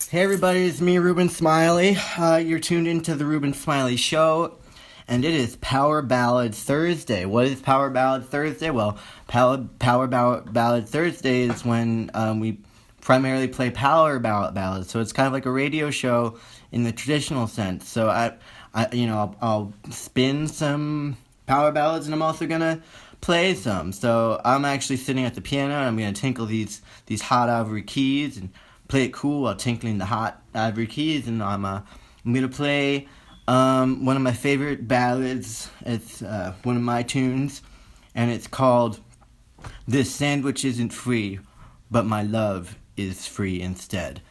Hey everybody, it's me, Ruben Smiley. You're tuned into the Ruben Smiley Show, and it is Power Ballads Thursday. What is Power Ballads Thursday? Well, Ballad Thursday is when we primarily play power ballads. So it's kind of like a radio show in the traditional sense. So I'll spin some power ballads, and I'm also gonna play some. So I'm actually sitting at the piano, and I'm gonna tinkle these hot ivory keys and play it cool while tinkling the hot ivory keys. And I'm gonna play one of my favorite ballads. It's one of my tunes, and it's called "This Sandwich Isn't Free, but My Love Is Free Instead."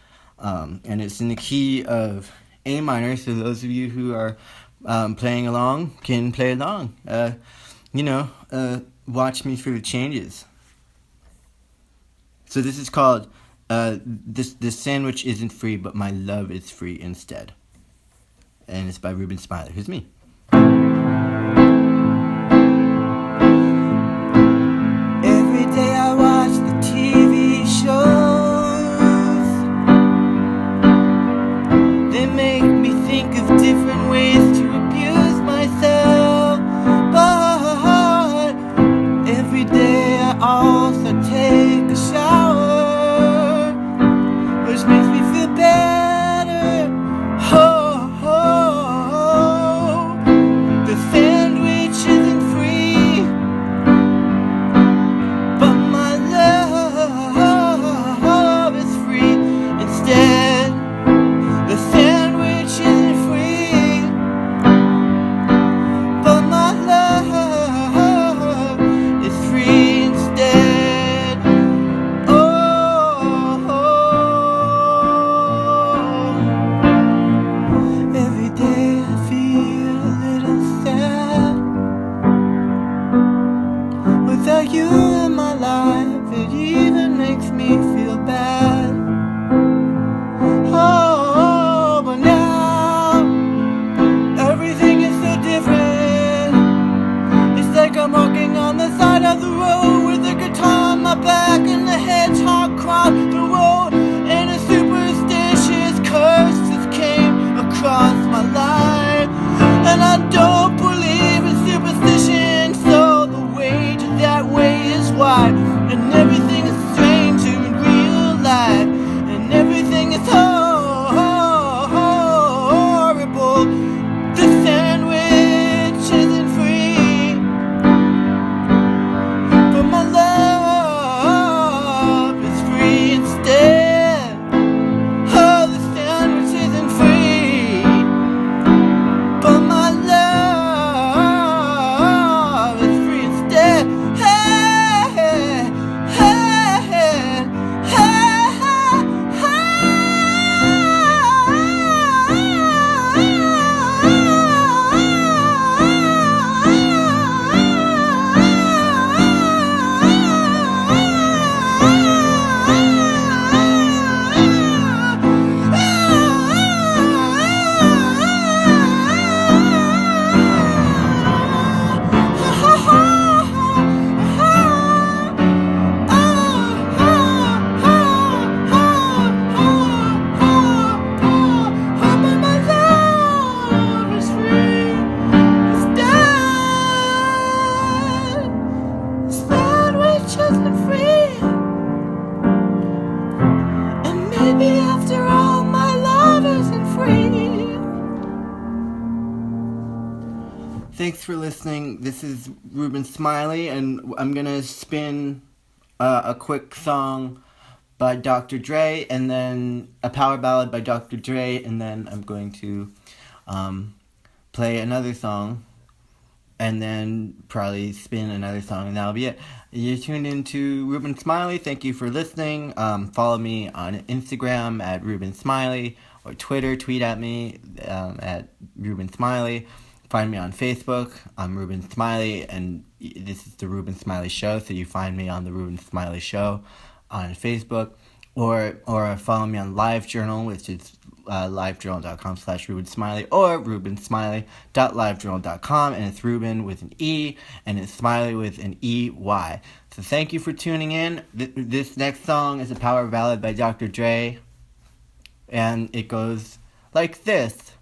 And it's in the key of A minor, so those of you who are playing along can play along. Watch me through the changes. So this is called this sandwich isn't free, but my love is free instead. And it's by Ruben Smiley. Who's me? Every day I watch the TV shows. They make me think of different ways to abuse myself. But every day I also take a shower, which makes me feel better. The sandwich isn't free, but my love is free instead. The sandwich isn't free, but my love is free instead. Every day I feel a little sad. Without you in my life, it even makes me feel bad. Oh, but now everything is so different. It's like I'm walking on the side of the road with a guitar on my back and the hedgehog crossed the road, and a superstitious curse just came across my life. And I don't believe in superstition, so the wage of that way is wide. And everything is stranger in real life, and everything is horrible. The sandwich isn't free, but my love is free instead. Oh, the sandwich isn't free, but my love is free instead. Hey, hey, hey, hey, Thanks for listening. This is Ruben Smiley, and I'm gonna spin a quick song by Dr. Dre, and then a power ballad by Dr. Dre, and then I'm going to play another song, and then probably spin another song, and that'll be it. You're tuned into Ruben Smiley. Thank you for listening. Follow me on Instagram at Ruben Smiley, or Twitter. Tweet at me at Ruben Smiley. Find me on Facebook. I'm Ruben Smiley, and this is the Ruben Smiley Show, so you find me on the Ruben Smiley Show on Facebook, or follow me on LiveJournal, which is livejournal.com/Ruben Smiley, or rubensmiley.livejournal.com, and it's Ruben with an E, and it's Smiley with an EY. So thank you for tuning in. This next song is a power ballad by Dr. Dre. And it goes like this.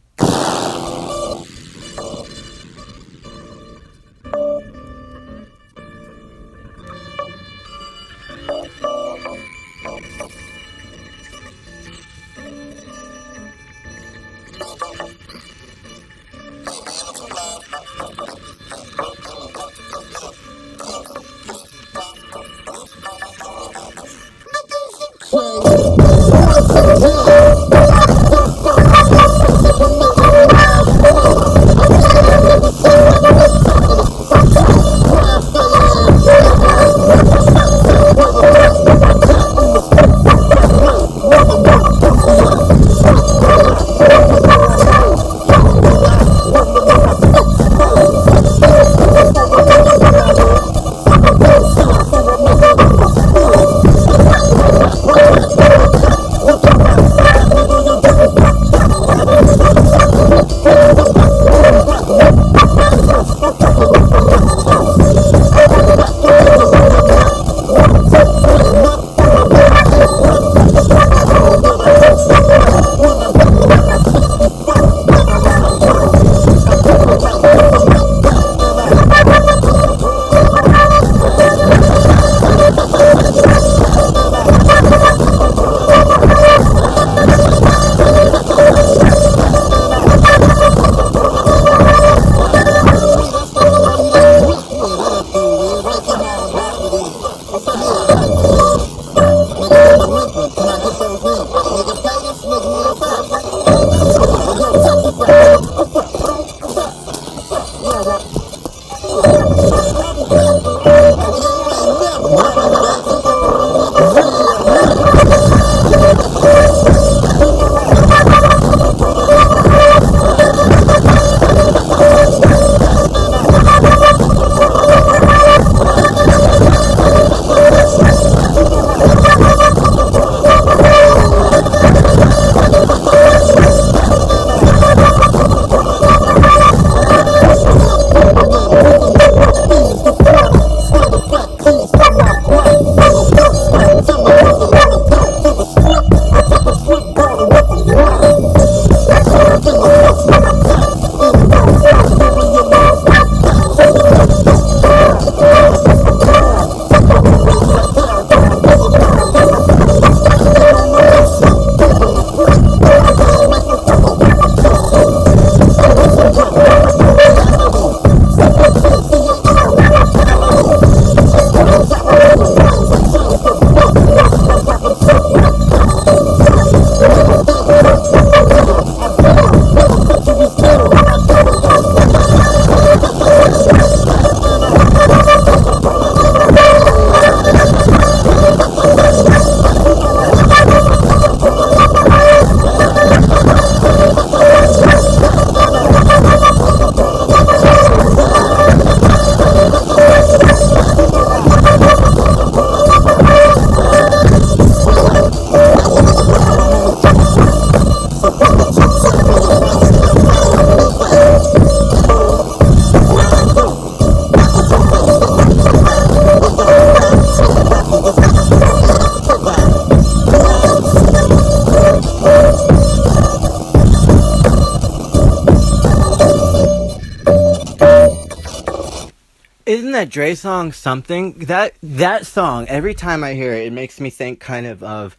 Isn't that Dre song something? That song, every time I hear it, it makes me think kind of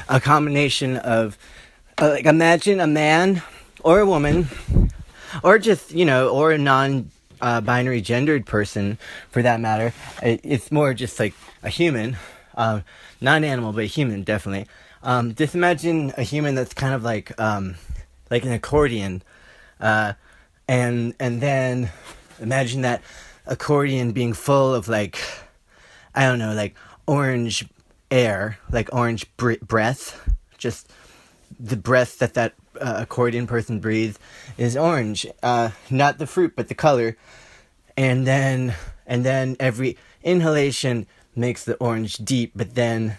a combination of, like, imagine a man or a woman, or just, or a non-binary gendered person, for that matter. It's more just like a human, not an animal, but a human, definitely. Just imagine a human that's kind of like an accordion, and then imagine that accordion being full of, like, I don't know, like orange air, like orange breath. Just the breath that accordion person breathes is orange, not the fruit but the color, and then every inhalation makes the orange deep, but then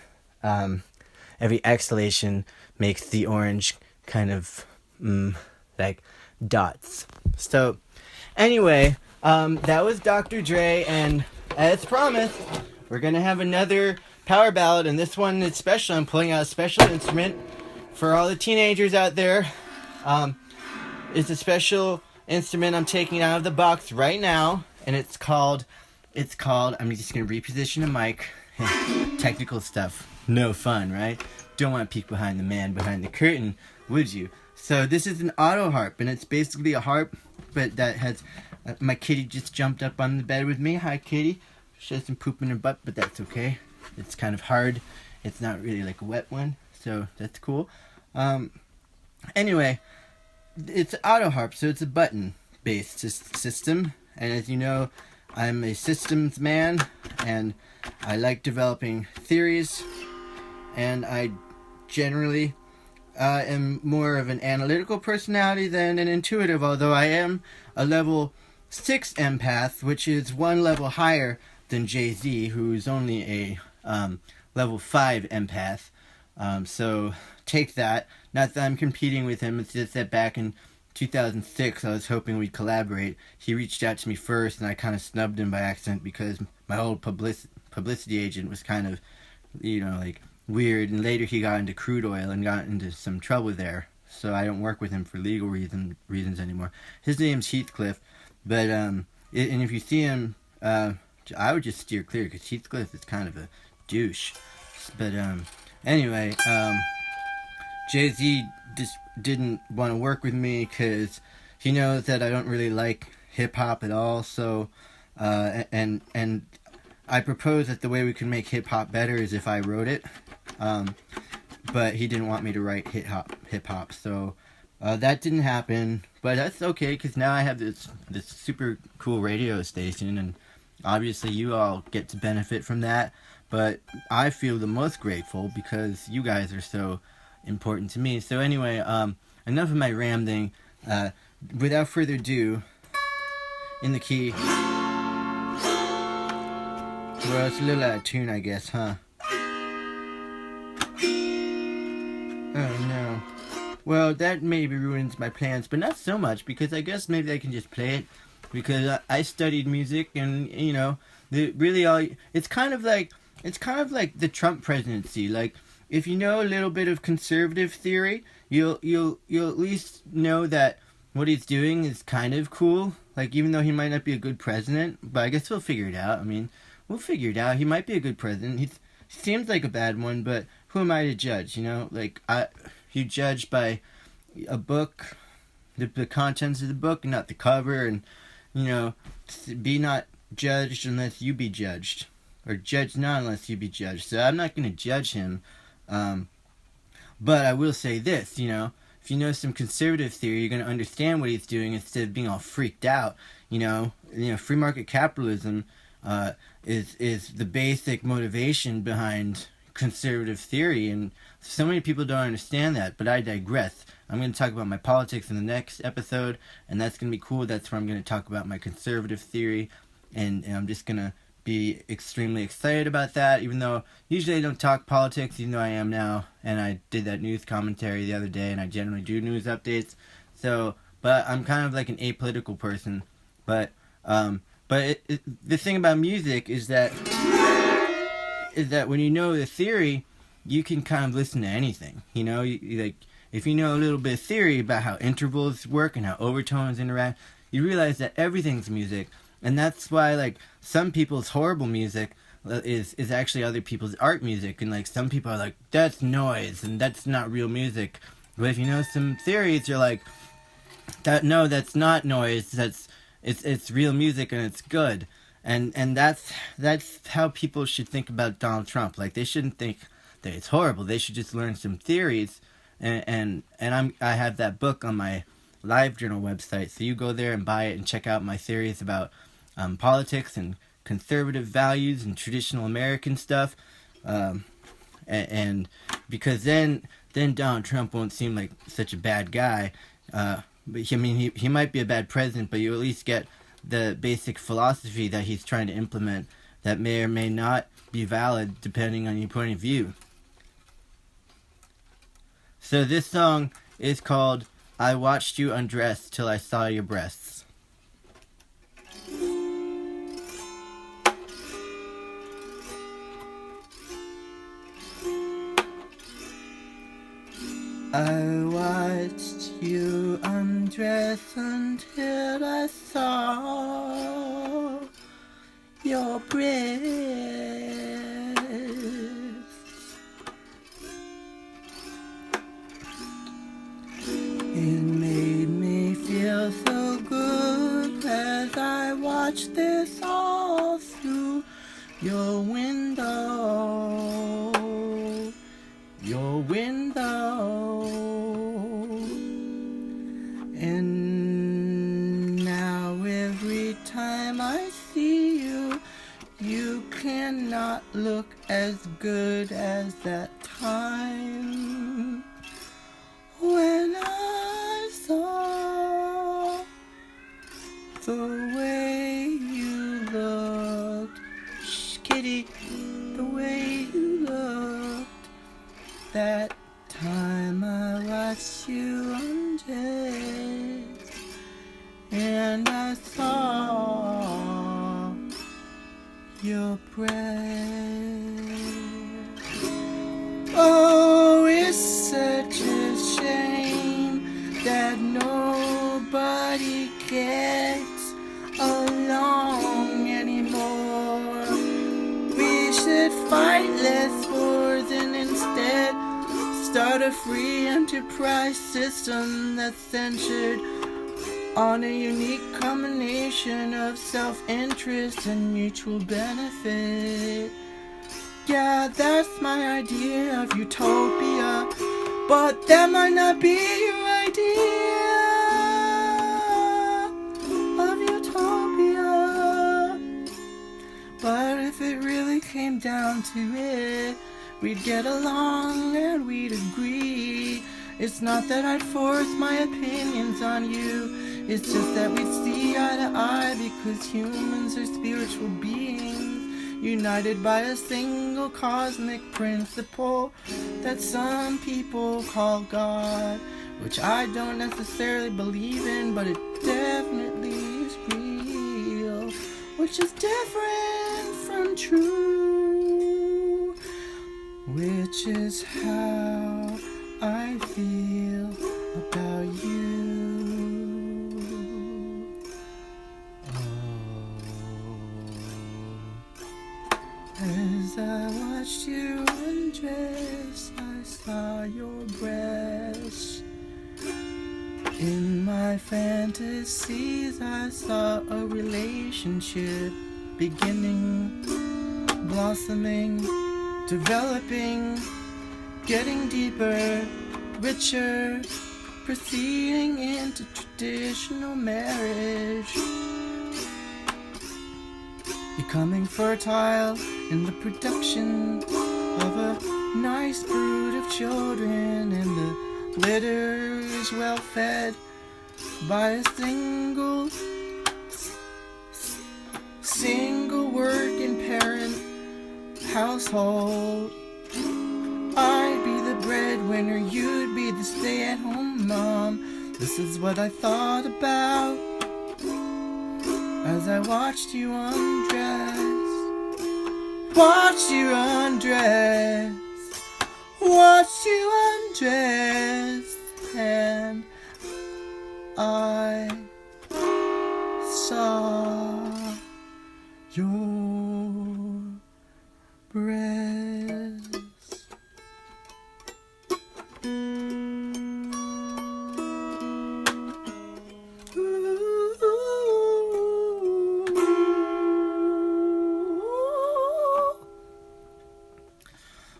every exhalation makes the orange kind of like dots. So anyway, that was Dr. Dre, and as promised, we're gonna have another power ballad, and this one is special. I'm pulling out a special instrument for all the teenagers out there, it's a special instrument I'm taking out of the box right now, and it's called, I'm just going to reposition the mic. Technical stuff. No fun, right? Don't want to peek behind the man behind the curtain, would you? So this is an auto harp, and it's basically a harp, but that has, my kitty just jumped up on the bed with me. Hi, kitty. She has some poop in her butt, but that's okay. It's kind of hard. It's not really like a wet one, so that's cool. Anyway, it's an auto harp, so it's a button-based system, and as you know, I'm a systems man, and I like developing theories, and I generally am more of an analytical personality than an intuitive, although I am a level 6 empath, which is one level higher than Jay-Z, who's only a level 5 empath. So take that. Not that I'm competing with him, it's just that back in 2006 I was hoping we'd collaborate. He reached out to me first, and I kind of snubbed him by accident because my old publicity agent was kind of, like weird, and later he got into crude oil and got into some trouble there, so I don't work with him for legal reasons anymore. His name's Heathcliff, but and if you see him, I would just steer clear because Heathcliff is kind of a douche. But anyway, Jay-Z just didn't want to work with me because he knows that I don't really like hip-hop at all, so and I proposed that the way we could make hip-hop better is if I wrote it, but he didn't want me to write hip-hop, so that didn't happen, but that's okay because now I have this super cool radio station, and obviously you all get to benefit from that, but I feel the most grateful because you guys are so important to me. So anyway, enough of my rambling. Without further ado, in the key. Well, it's a little out of tune, I guess, huh? Oh no. Well, that maybe ruins my plans, but not so much, because I guess maybe I can just play it, because I studied music, and it's kind of like the Trump presidency. Like, if you know a little bit of conservative theory, you'll at least know that what he's doing is kind of cool. Like, even though he might not be a good president, but I guess we'll figure it out. I mean, we'll figure it out. He might be a good president. He seems like a bad one, but who am I to judge? Like, you judge by a book, the contents of the book, not the cover, and be not judged unless you be judged, or judge not unless you be judged. So I'm not going to judge him. But I will say this, if you know some conservative theory, you're going to understand what he's doing instead of being all freaked out. Free market capitalism is the basic motivation behind conservative theory, and so many people don't understand that, but I digress. I'm going to talk about my politics in the next episode, and that's going to be cool. That's where I'm going to talk about my conservative theory, and I'm just going to be extremely excited about that, even though usually I don't talk politics, even though I am now, and I did that news commentary the other day, and I generally do news updates, but I'm kind of like an apolitical person, but the thing about music is that when you know the theory, you can kind of listen to anything, like, if you know a little bit of theory about how intervals work and how overtones interact, you realize that everything's music. And that's why, like, some people's horrible music is actually other people's art music. And, like, some people are like, that's noise and that's not real music. But if you know some theories, you're like, no, that's not noise. It's real music and it's good. And that's how people should think about Donald Trump. Like, they shouldn't think that it's horrible. They should just learn some theories. And I have that book on my LiveJournal website, so you go there and buy it and check out my theories about politics and conservative values and traditional American stuff, and because then Donald Trump won't seem like such a bad guy, but he might be a bad president, but you at least get the basic philosophy that he's trying to implement that may or may not be valid depending on your point of view. So this song is called I Watched You Undress Till I Saw Your Breasts. I watched you undress until I saw your breath. It made me feel so good as I watched this all through your window. Your window. And now every time I see you, you cannot look as good as that time when I saw the way you looked. Shh, kitty, the way you looked. That time I watched you undress, and I saw your breath. Oh, it's such a shame that nobody gets along anymore. We should fight less wars and instead start a free enterprise system that's centered on a unique combination of self-interest and mutual benefit. Yeah, that's my idea of utopia, but that might not be your idea of utopia. But if it really came down to it, we'd get along and we'd agree. It's not that I'd force my opinions on you, it's just that we'd see eye to eye because humans are spiritual beings united by a single cosmic principle that some people call God, which I don't necessarily believe in, but it definitely is real, which is different from true, which is how I feel about you. As I watched you undress, I saw your breasts. In my fantasies, I saw a relationship beginning, blossoming, developing, getting deeper, richer, proceeding into traditional marriage, becoming fertile in the production of a nice brood of children, and the litter is well fed by a single working parent household. I'd be the breadwinner, you'd be the stay-at-home mom. This is what I thought about as I watched you undress. Watched you undress. Watched you undress. And I saw your breasts.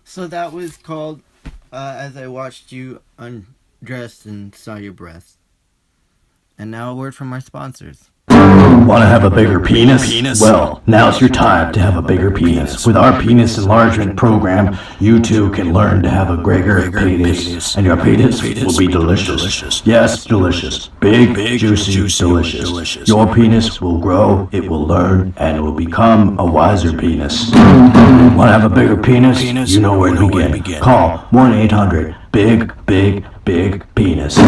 So that was called As I Watched You Undressed and Saw Your Breasts. And now a word from our sponsors. Want to have a bigger penis? Well, now's your time to have a bigger penis. With our penis enlargement program, you too can learn to have a bigger penis, and your penis will be delicious. Yes, delicious. Big, juicy, delicious. Your penis will grow, it will learn, and it will become a wiser penis. Want to have a bigger penis? You know where to begin. Call 1-800-BIG penis.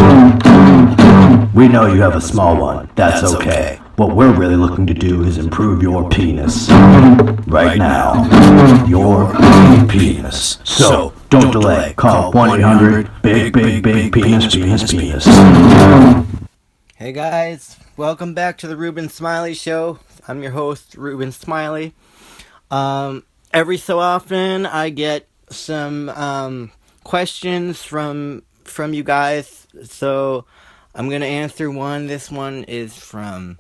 We know you have a small one. That's okay. what we're really looking to do is improve your penis. Right now. Your penis. So, don't delay. Call 1-800-BIG-BIG-BIG-PENIS. Hey guys, welcome back to the Ruben Smiley Show. I'm your host, Ruben Smiley. Every so often, I get some questions from you guys, so I'm gonna answer one. This one is from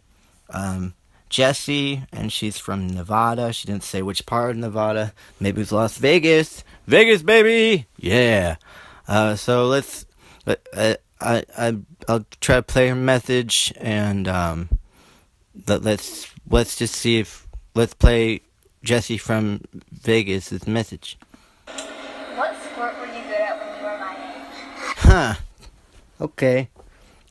Jessie, and she's from Nevada. She didn't say which part of Nevada. Maybe it was Las Vegas. Vegas, baby! Yeah. So I'll try to play her message, and let's just see if let's play Jessie from Vegas' message. What sport were you good at when you were my age? Huh. Okay.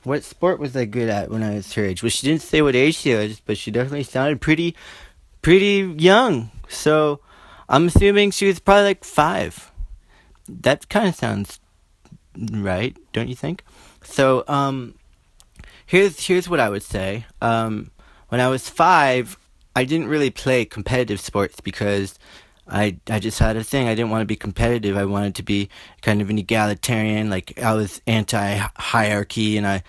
What sport was I good at when I was her age? Well, she didn't say what age she was, but she definitely sounded pretty young. So I'm assuming she was probably like 5. That kind of sounds right, don't you think? So here's what I would say. When I was 5, I didn't really play competitive sports because I just had a thing. I didn't want to be competitive. I wanted to be kind of an egalitarian. Like, I was anti-hierarchy, and I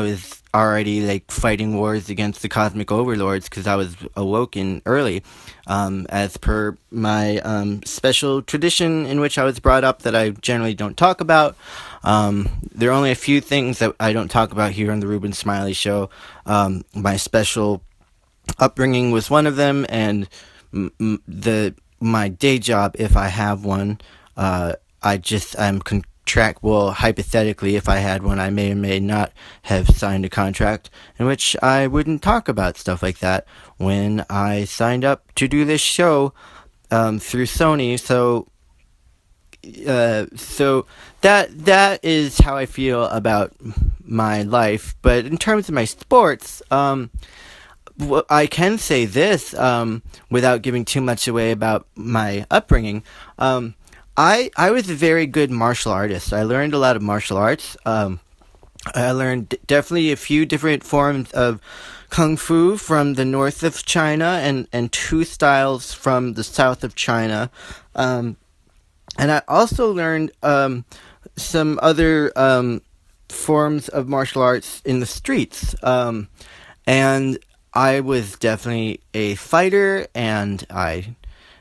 was already like fighting wars against the cosmic overlords because I was awoken early, as per my special tradition in which I was brought up that I generally don't talk about. There are only a few things that I don't talk about here on the Ruben Smiley Show. My special upbringing was one of them, and my day job, if I have one, I'm hypothetically, if I had one, I may or may not have signed a contract in which I wouldn't talk about stuff like that when I signed up to do this show through Sony. So that is how I feel about my life. But in terms of my sports, I can say this without giving too much away about my upbringing. I was a very good martial artist. I learned a lot of martial arts. I learned definitely a few different forms of kung fu from the north of China and 2 styles from the south of China. And I also learned some other forms of martial arts in the streets. And I was definitely a fighter, and I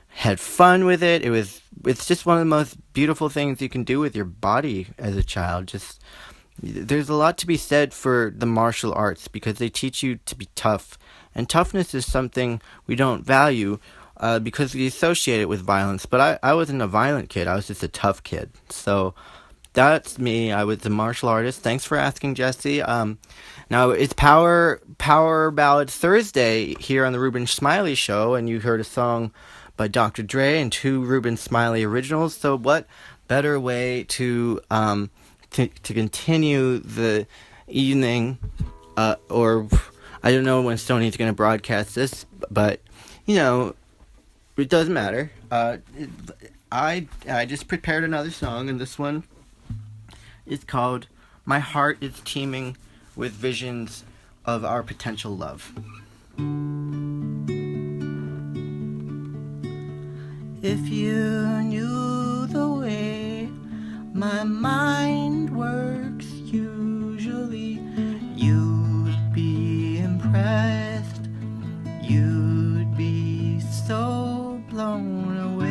had fun with it. It's just one of the most beautiful things you can do with your body as a child. There's a lot to be said for the martial arts because they teach you to be tough. And toughness is something we don't value because we associate it with violence. But I wasn't a violent kid. I was just a tough kid. So that's me. I was a martial artist. Thanks for asking, Jessie. Now, it's Power Ballads Thursday here on the Ruben Smiley Show, and you heard a song by Dr. Dre and 2 Ruben Smiley originals. So what better way to continue the evening, or I don't know when Sony's going to broadcast this, but, you know, it doesn't matter. I just prepared another song, and this one is called My Heart is Teeming with Visions of Our Potential Love. If you knew the way my mind works usually, you'd be impressed. You'd be so blown away.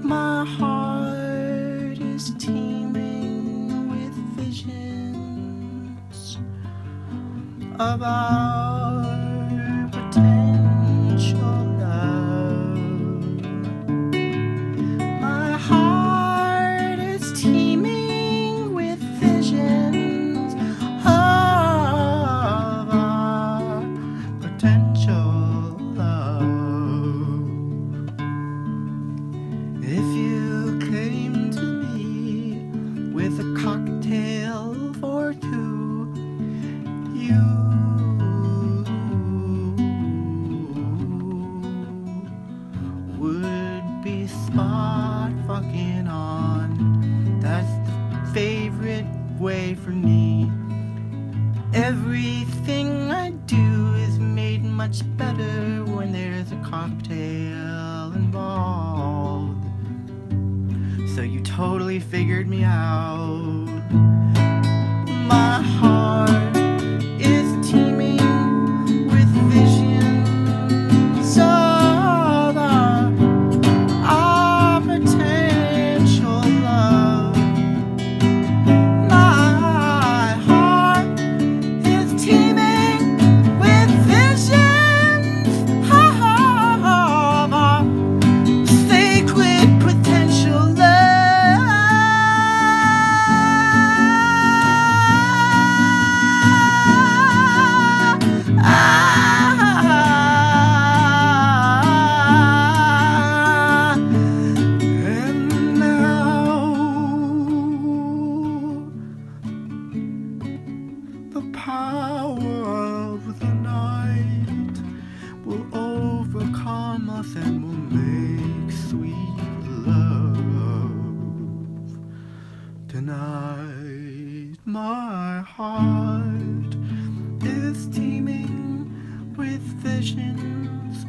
My heart is teeming with visions of our potential love. My heart is teeming with visions of our potential love. If you came to me with a cocktail for 2, you would be spot fucking on. That's the favorite way for me. Everything I do is made much better when there's a cocktail involved. So you totally figured me out. My heart is teeming with visions of our potential love. My heart is teeming with visions of our sacred potential love. And now the power of the night will overcome us and will make sweet love tonight. My heart is teeming with visions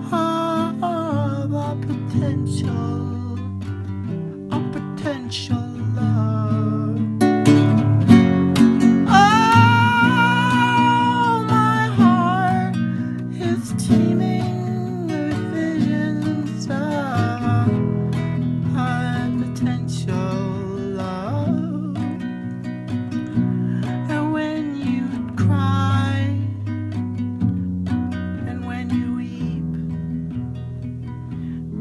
of our potential love. Oh, my heart is teeming with visions of our potential love. And when you cry and when you weep,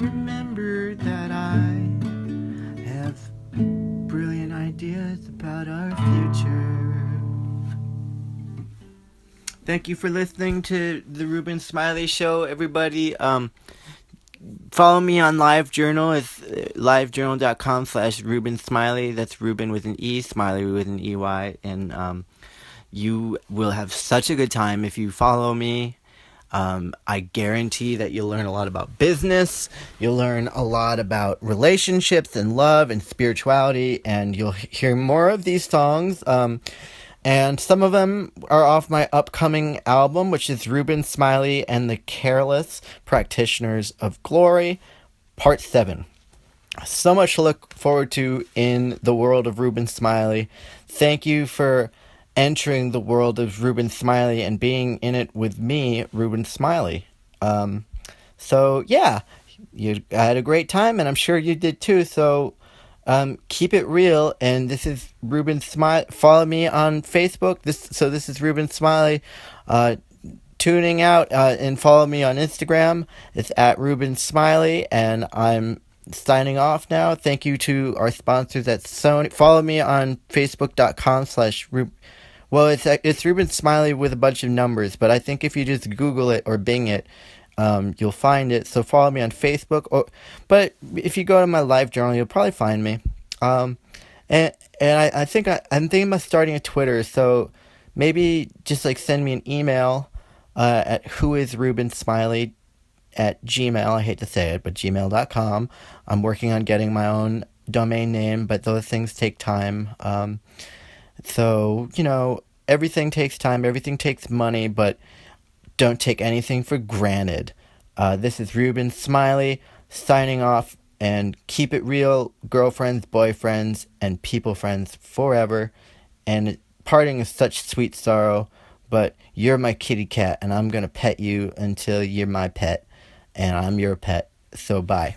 remember that I have brilliant ideas about our future. Thank you for listening to the Ruben Smiley Show, everybody. Follow me on LiveJournal. It's livejournal.com/Ruben Smiley. That's Ruben with an E, Smiley with an EY. And you will have such a good time if you follow me. I guarantee that you'll learn a lot about business. You'll learn a lot about relationships and love and spirituality. And you'll hear more of these songs. And some of them are off my upcoming album, which is Ruben Smiley and the Careless Practitioners of Glory, Part 7. So much to look forward to in the world of Ruben Smiley. Thank you for entering the world of Ruben Smiley and being in it with me, Ruben Smiley. So, yeah, I had a great time, and I'm sure you did too, so... keep it real, and this is Ruben Smiley. Follow me on Facebook. This is Ruben Smiley. Tuning out, and follow me on Instagram. It's at Ruben Smiley, and I'm signing off now. Thank you to our sponsors at Sony. Follow me on Facebook.com/Ruben. Well, it's Ruben Smiley with a bunch of numbers, but I think if you just Google it or Bing it, you'll find it. So follow me on Facebook, but if you go to my LiveJournal, you'll probably find me. And I think I'm thinking about starting a Twitter. So maybe just like send me an email at whoisrubensmiley@gmail. I hate to say it, but gmail.com. I'm working on getting my own domain name, but those things take time. So everything takes time. Everything takes money, but don't take anything for granted. This is Ruben Smiley signing off, and keep it real, girlfriends, boyfriends, and people friends forever. And parting is such sweet sorrow, but you're my kitty cat, and I'm gonna pet you until you're my pet, and I'm your pet. So bye.